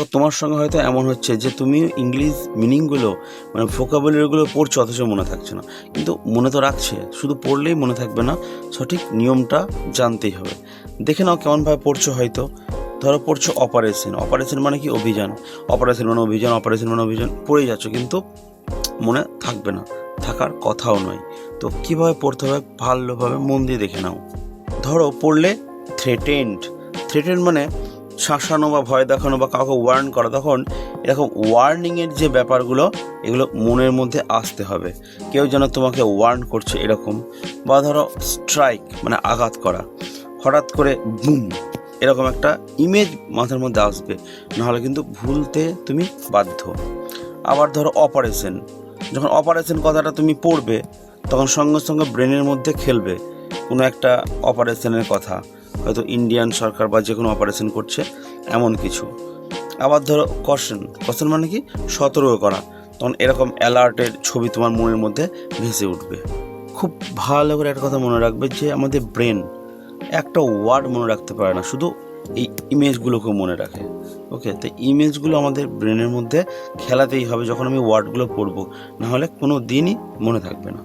তো তোমার সঙ্গে হয়তো এমন হচ্ছে যে তুমি ইংলিশ মিনিংগুলো মানে ভোকাবুলারিগুলো পড়ছো অথচ মনে থাকছে না, কিন্তু মনে তো রাখছে, শুধু পড়লেই মনে থাকবে না, সঠিক নিয়মটা জানতেই হবে। দেখে নাও কেমনভাবে পড়ছো। হয়তো ধরো পড়ছো অপারেশন, অপারেশন মানে কি? অভিযান। অপারেশন মানে অভিযান, অপারেশন মানে অভিযান, পড়েই যাচ্ছ কিন্তু মনে থাকবে না, থাকার কথাও নয়। তো কীভাবে পড়তে হবে ভালোভাবে মন দিয়ে দেখে নাও। ধরো পড়লে থ্রেটেন্ড, থ্রেটেন্ড মানে শাসানো বা ভয় দেখানো বা কাউকে ওয়ার্ন করা। তখন এরকম ওয়ার্নিংয়ের যে ব্যাপারগুলো এগুলো মনের মধ্যে আসতে হবে, কেউ যেন তোমাকে ওয়ার্ন করছে এরকম। বা ধরো স্ট্রাইক মানে আঘাত করা, হঠাৎ করে বুম এরকম একটা ইমেজ মাথার মধ্যে আসবে, নাহলে কিন্তু ভুলতে তুমি বাধ্য। আবার ধরো অপারেশন, যখন অপারেশন কথাটা তুমি পড়বে তখন সঙ্গে সঙ্গে ব্রেনের মধ্যে খেলবে কোনো একটা অপারেশনের কথা, হয়তো ইন্ডিয়ান সরকার বা যে কোনো অপারেশন করছে এমন কিছু। আবার ধরো কশন, কশন মানে কি? সতর্ক করা, তখন এরকম অ্যালার্টের ছবি তোমার মনের মধ্যে ভেসে উঠবে। খুব ভালো করে একটা কথা মনে রাখবে যে আমাদের ব্রেন একটা ওয়ার্ড মনে রাখতে পারে না, শুধু এই ইমেজগুলোকে মনে রাখে। ওকে, তো ইমেজগুলো আমাদের ব্রেনের মধ্যে খেলাতেই হবে যখন আমি ওয়ার্ডগুলো পড়বো, নাহলে কোনো দিনই মনে থাকবে না।